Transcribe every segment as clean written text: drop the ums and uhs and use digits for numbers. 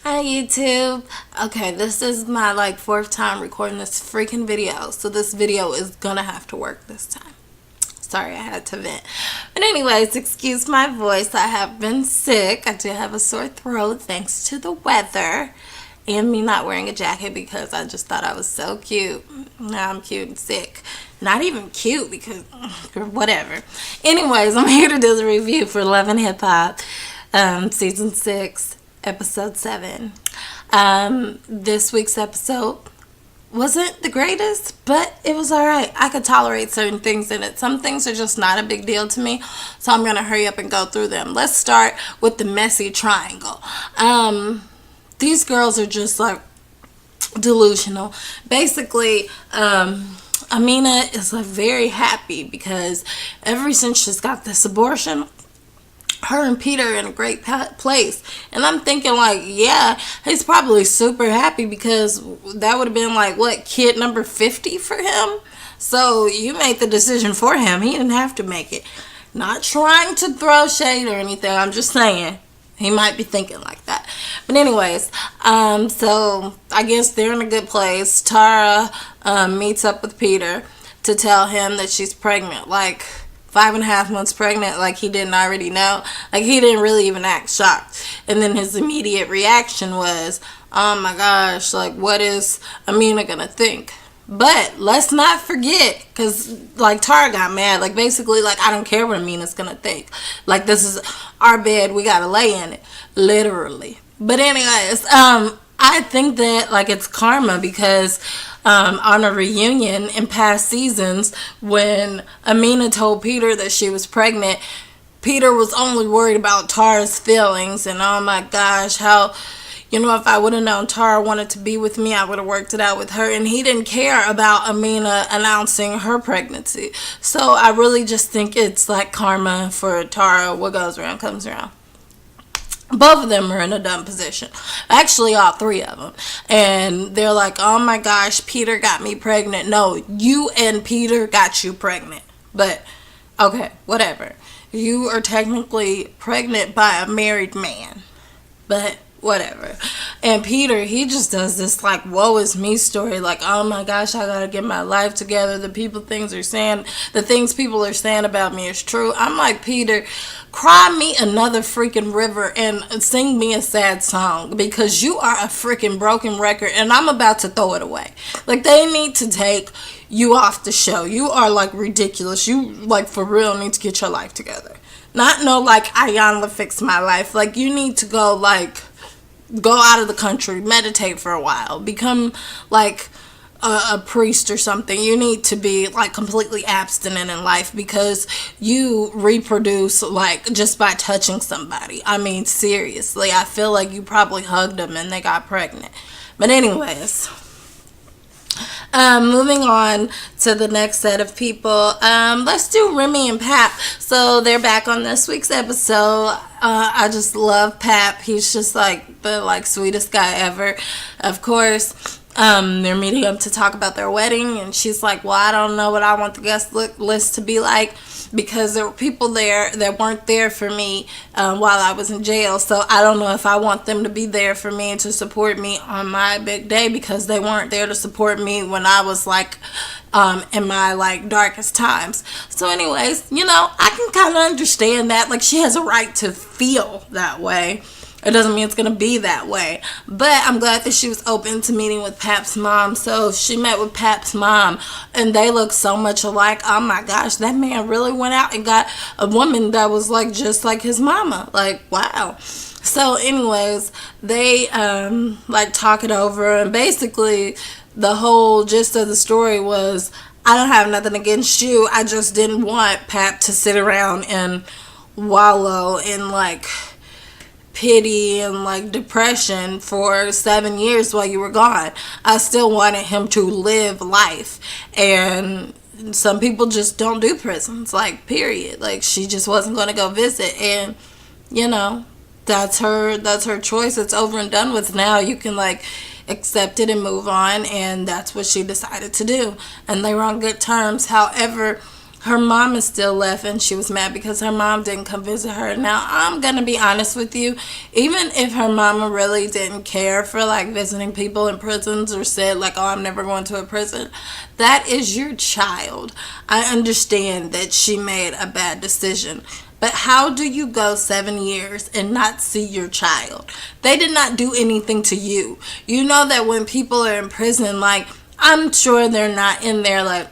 Hi YouTube. Okay, this is my fourth time recording this freaking video, so this video is gonna have to work this time. Sorry, I had to vent. But anyways, excuse my voice. I have been sick. I do have a sore throat thanks to the weather and me not wearing a jacket because I just thought I was so cute. Now I'm cute and sick. Not even cute because whatever. Anyways, I'm here to do the review for Love and Hip Hop, season 6. Episode 7. This week's episode wasn't the greatest, but it was alright. I could tolerate certain things in it. Some things are just not a big deal to me, so I'm gonna hurry up and go through them. Let's start with the messy triangle. These girls are just delusional. Basically, Amina is very happy because ever since she's got this abortion, her and Peter are in a great place. And I'm thinking yeah, he's probably super happy because that would have been kid number 50 for him. So you made the decision for him. He didn't have to make it. Not trying to throw shade or anything. I'm just saying he might be thinking like that. But anyways, so I guess they're in a good place. Tara meets up with Peter to tell him that she's pregnant. 5.5 months pregnant, he didn't already know. He didn't really even act shocked. And then his immediate reaction was, oh my gosh, what is Amina gonna think? But let's not forget, because Tara got mad. Basically, I don't care what Amina's gonna think. This is our bed, we gotta lay in it. Literally. But anyways, I think that it's karma because on a reunion in past seasons when Amina told Peter that she was pregnant, Peter was only worried about Tara's feelings and oh my gosh, how if I would have known Tara wanted to be with me, I would have worked it out with her. And he didn't care about Amina announcing her pregnancy. So I really just think it's karma for Tara. What goes around comes around. Both of them are in a dumb position. Actually, all three of them. And they're oh my gosh, Peter got me pregnant. No, you and Peter got you pregnant. But, okay, whatever. You are technically pregnant by a married man. But, whatever. And Peter, he just does this woe is me story. Oh my gosh, I gotta get my life together. The things people are saying about me is true. I'm Peter, cry me another freaking river and sing me a sad song because you are a freaking broken record and I'm about to throw it away. They need to take you off the show. You are ridiculous. You for real need to get your life together. Not no Iyanla fix my life. You need to go go out of the country, meditate for a while, become a priest or something. You need to be completely abstinent in life because you reproduce just by touching somebody. I mean, seriously, I feel you probably hugged them and they got pregnant. But anyways, moving on to the next set of people. Let's do Remy and Pap. So they're back on this week's episode. I just love Pap. He's just the sweetest guy ever. Of course, they're meeting up to talk about their wedding, and she's well, I don't know what I want the guest list to be because there were people there that weren't there for me while I was in jail. So I don't know if I want them to be there for me and to support me on my big day because they weren't there to support me when I was in my darkest times. So anyways, I can kind of understand that. She has a right to feel that way. It doesn't mean it's going to be that way. But I'm glad that she was open to meeting with Pap's mom. So she met with Pap's mom. And they look so much alike. Oh my gosh, that man really went out and got a woman that was just like his mama. Wow. So anyways, they talk it over. And basically, the whole gist of the story was, I don't have nothing against you. I just didn't want Pap to sit around and wallow in pity and depression for 7 years while you were gone. I still wanted him to live life, and some people just don't do prisons, period. She just wasn't going to go visit, and that's her choice. It's over and done with now. You can accept it and move on, and that's what she decided to do, and they were on good terms. However, her mom is still left, and she was mad because her mom didn't come visit her. Now, I'm gonna be honest with you, even if her mama really didn't care for like visiting people in prisons, or said like, oh, I'm never going to a prison, that is your child. I understand that she made a bad decision, but how do you go 7 years and not see your child? They did not do anything to you. You know that when people are in prison, like, I'm sure they're not in there like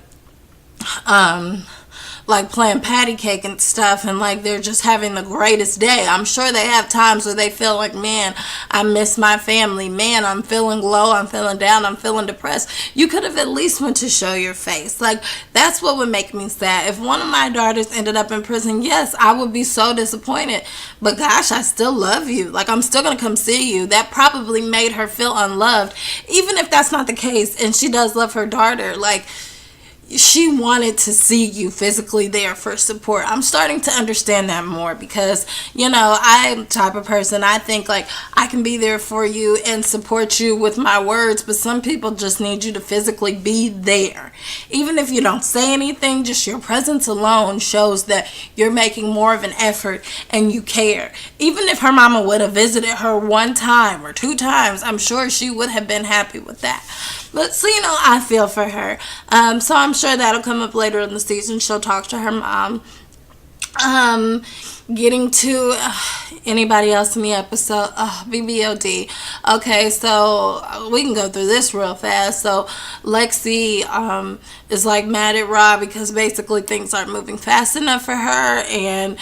playing patty cake and stuff, and like they're just having the greatest day. I'm sure they have times where they feel like, man, I miss my family, man, I'm feeling low, I'm feeling down, I'm feeling depressed. You could have at least went to show your face. Like, that's what would make me sad. If one of my daughters ended up in prison, yes, I would be so disappointed, but gosh, I still love you. Like, I'm still gonna come see you. That probably made her feel unloved, even if that's not the case, and she does love her daughter. Like, she wanted to see you physically there for support. I'm starting to understand that more, because, you know, I'm the type of person, I think like I can be there for you and support you with my words, but some people just need you to physically be there. Even if you don't say anything, just your presence alone shows that you're making more of an effort and you care. Even if her mama would have visited her 1 time or 2 times, I'm sure she would have been happy with that. But so, you know, I feel for her. So I'm sure that'll come up later in the season. She'll talk to her mom. Getting to anybody else in the episode, BBOD. Okay, so we can go through this real fast. So Lexi is like mad at Rob because basically things aren't moving fast enough for her, and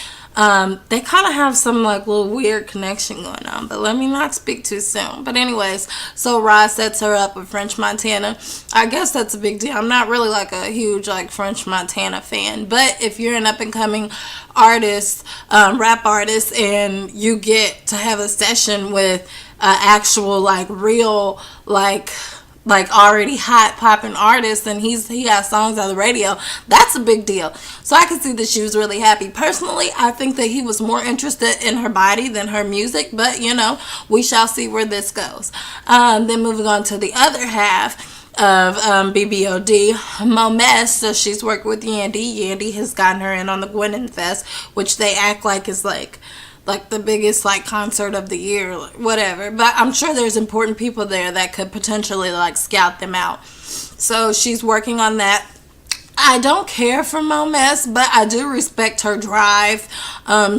they kind of have some like little weird connection going on, but let me not speak too soon. But anyways, so Ross sets her up with French Montana. I guess that's a big deal. I'm not really like a huge like French Montana fan, but if you're an up and coming artist, rap artist, and you get to have a session with actual like real like already hot popping artist, and he has songs on the radio, that's a big deal. So I could see that she was really happy. Personally, I think that he was more interested in her body than her music, but you know, we shall see where this goes. Then moving on to the other half of BBOD, Mo Mess. So she's working with Yandy. Yandy has gotten her in on the Gwinnett Fest, which they act like is like the biggest like concert of the year, like, whatever. But I'm sure there's important people there that could potentially like scout them out. So she's working on that. I don't care for Mo Mess, but I do respect her drive.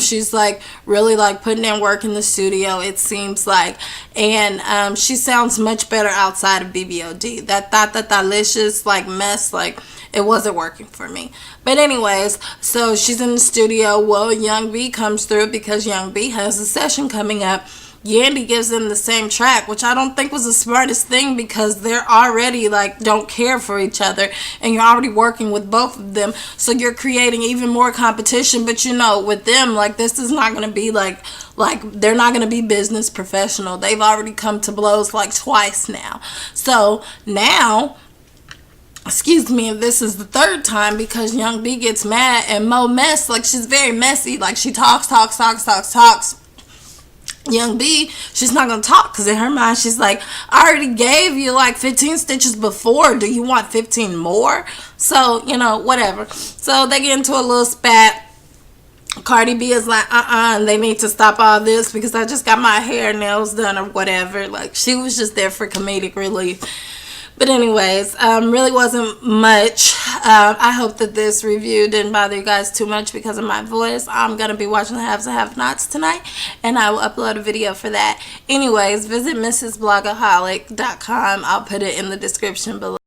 She's like really like putting in work in the studio, it seems like, and she sounds much better outside of BBOD. That delicious like mess, like, it wasn't working for me. But anyways, so she's in the studio. Well, Young B comes through because Young B has a session coming up. Yandy gives them the same track, which I don't think was the smartest thing, because they're already like don't care for each other, and you're already working with both of them, so you're creating even more competition. But you know, with them, like, this is not going to be like they're not going to be business professional. They've already come to blows like twice now. So now, excuse me, this is the 3rd time, because Young B gets mad, and Mo Mess, like, she's very messy. Like, she talks. Young B, she's not gonna talk, because in her mind she's like, I already gave you like 15 stitches before, do you want 15 more? So, you know, whatever. So they get into a little spat. Cardi B is like, they need to stop all this because I just got my hair, nails done, or whatever. Like, she was just there for comedic relief. But anyways, really wasn't much. I hope that this review didn't bother you guys too much because of my voice. I'm going to be watching the Haves and Have-Nots tonight, and I will upload a video for that. Anyways, visit MrsBlogaholic.com. I'll put it in the description below.